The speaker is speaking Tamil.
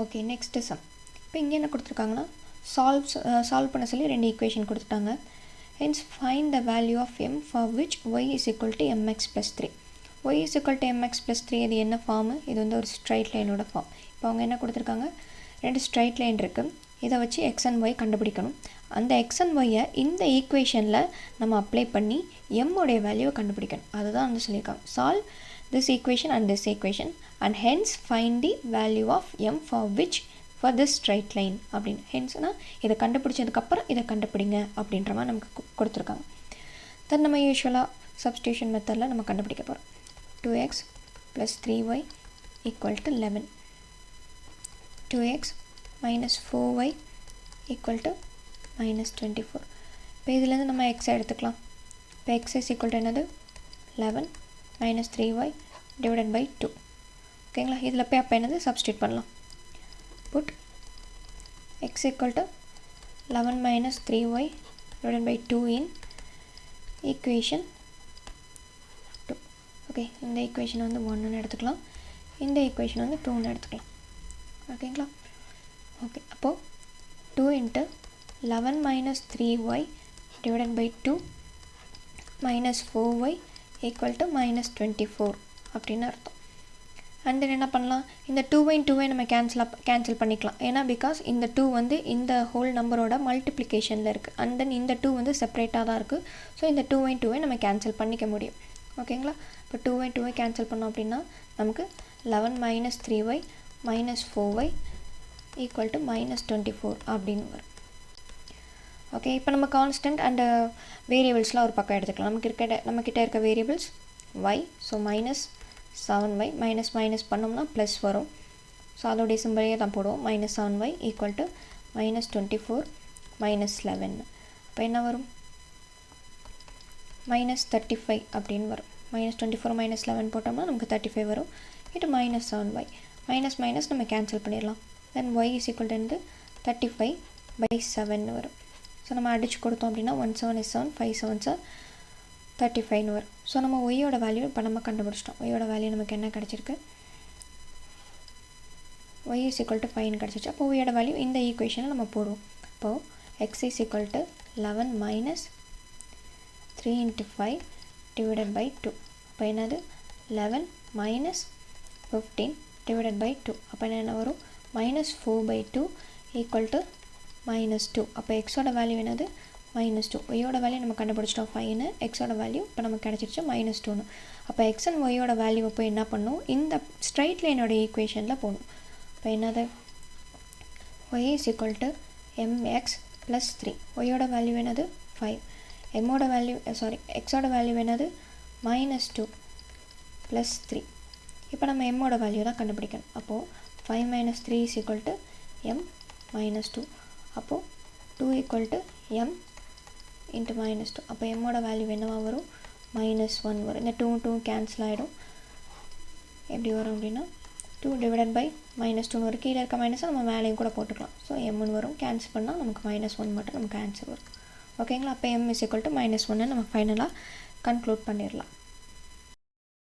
Okay, next some. இப்போ இங்கே என்ன கொடுத்துருக்காங்கன்னா சால்வ் பண்ண சொல்லி 2 ஈக்குவேஷன் கொடுத்துட்டாங்க. Hence find the value of m for which y is equal to mx plus 3. y is equal to mx plus 3 இது என்ன ஃபார்மு? இது வந்து ஒரு ஸ்ட்ரைட் லைனோட ஃபார்ம். இப்போ அவங்க என்ன கொடுத்துருக்காங்க, 2 ஸ்ட்ரைட் லைன் இருக்குது. இதை வச்சு x and y கண்டுபிடிக்கணும். அந்த x and y-ஐ இந்த ஈக்குவேஷனில் நம்ம அப்ளை பண்ணி m உடைய வேல்யூவை கண்டுபிடிக்கணும். அதுதான் வந்து சொல்லியிருக்காங்க. Solve this equation and this equation and hence find the value of m for which for this straight line அப்படின்னு. ஹென்ஸ்னா இதை கண்டுபிடிச்சதுக்கப்புறம் இதை கண்டுபிடிங்க அப்படின்ற மாதிரி நமக்கு கொடுத்துருக்காங்க. தென் நம்ம யூஸ்வலாக சப்ஸ்டியூஷன் மெத்தடில் நம்ம கண்டுபிடிக்க போகிறோம். 2x plus 3y equal to 11. 2x minus 4y equal to minus 24. இப்போ இதுலேருந்து நம்ம x எடுத்துக்கலாம். இப்போ x is equal to என்னது 11 minus 3y divided by 2. ஓகேங்களா, இதில் போய் அப்போ என்னது சப்ஸ்டியூட் பண்ணலாம். Put x equal to 11 minus 3y divided by 2 in equation 2. Okay, இந்த ஈக்குவேஷன் வந்து 1ன்னு எடுத்துக்கலாம், இந்த ஈக்குவேஷன் வந்து 2ன்னு எடுத்துக்கலாம். ஓகேங்களா, ஓகே. அப்போது 2 into 11 minus 3y divided by 2 minus 4y equal to minus 24 அப்படின்னு அர்த்தம். அண்ட் தென் என்ன பண்ணலாம், இந்த 2y நம்ம கேன்சல் பண்ணிக்கலாம். ஏன்னா பிகாஸ் இந்த 2 வந்து இந்த ஹோல் நம்பரோட மல்டிப்ளிகேஷனில் இருக்குது. அண்ட் தென் இந்த 2 வந்து செப்பரேட்டாக தான் இருக்குது. ஸோ இந்த 2y நம்ம கேன்சல் பண்ணிக்க முடியும். ஓகேங்களா, இப்போ 2y கேன்சல் பண்ணோம் அப்படின்னா நமக்கு 11 minus 3y minus 4y equal to minus 24 அப்படின்னு வரும். ஓகே, இப்போ நம்ம கான்ஸ்டன்ட் அண்ட் வேரியபிள்ஸ்லாம் ஒரு பக்கம் எடுத்துக்கலாம். நம்மக்கிட்ட இருக்க variables y, so minus 7y minus பண்ணோம்னா ப்ளஸ் வரும். ஸோ அதோடைய சிம்பிளையே தான் போடுவோம். minus 7y equal to minus 24 minus 11. அப்போ என்ன வரும், minus 35 அப்படின்னு வரும். minus 24 minus 11 போட்டோம்னா நமக்கு 35 வரும். இது minus 7y மைனஸ் நம்ம கேன்சல் பண்ணிடலாம். தென் y is equal to 35 by 7 வரும். ஸோ நம்ம அடிச்சு கொடுத்தோம் அப்படின்னா 1 7 is 7, 5 7s are 35 வரும். ஸோ நம்ம ஒய்யோட வேல்யூ இப்போ நம்ம கண்டுபிடிச்சிட்டோம். ஒய்யோட வேல்யூ நமக்கு என்ன கிடச்சிருக்கு, y is equal to 5 கிடச்சிச்சு. அப்போ ஒய்யோட வேல்யூ இந்த ஈக்குவேஷனை நம்ம போடுவோம். அப்போது x is equal to 11 minus 3 into 5 divided by 2. அப்போ என்னது 11 minus 15 divided by 2. அப்போ என்ன வரும், minus 4 by 2 equal to minus 2. அப்போ எக்ஸோட வேல்யூ என்னது -2. ஒய்யோட வேல்யூ நம்ம கண்டுபிடிச்சிட்டோம் 5ன்னு. எக்ஸோட வேல்யூ இப்போ நமக்கு கிடச்சிருச்சு -2ன்னு. அப்போ எக்ஸ் அண்ட் ஒய்யோட வேல்யூவை போய் என்ன பண்ணணும், இந்த ஸ்ட்ரைட் லைனோட ஈக்குவேஷனில் போகணும். இப்போ என்னது, y is equal to mx plus 3. ஒய்யோட வேல்யூ என்னது 5. எம்மோட வேல்யூ எக்ஸோட வேல்யூ என்னது -2 plus 3. இப்போ நம்ம எம்மோட வேல்யூ தான் கண்டுபிடிக்கணும். அப்போது 5 minus 3 is equal to m minus 2. அப்போது 2 equal to m into minus 2. அப்போ எம்மோட வேல்யூ என்னவாக வரும், -1 வரும். இந்த 2 கேன்சல் ஆகிடும். எப்படி வரும் அப்படின்னா 2 divided by -2 வரும். கீழே இருக்க மைனஸை நம்ம மேலேயும் கூட போட்டுக்கலாம். ஸோ எம்னு வரும். கேன்சல் பண்ணால் நமக்கு -1 மட்டும் நமக்கு ஆன்சர் வரும். ஓகேங்களா, அப்போ m is equal to -1 நம்ம ஃபைனலாக கன்க்ளூட் பண்ணிடலாம்.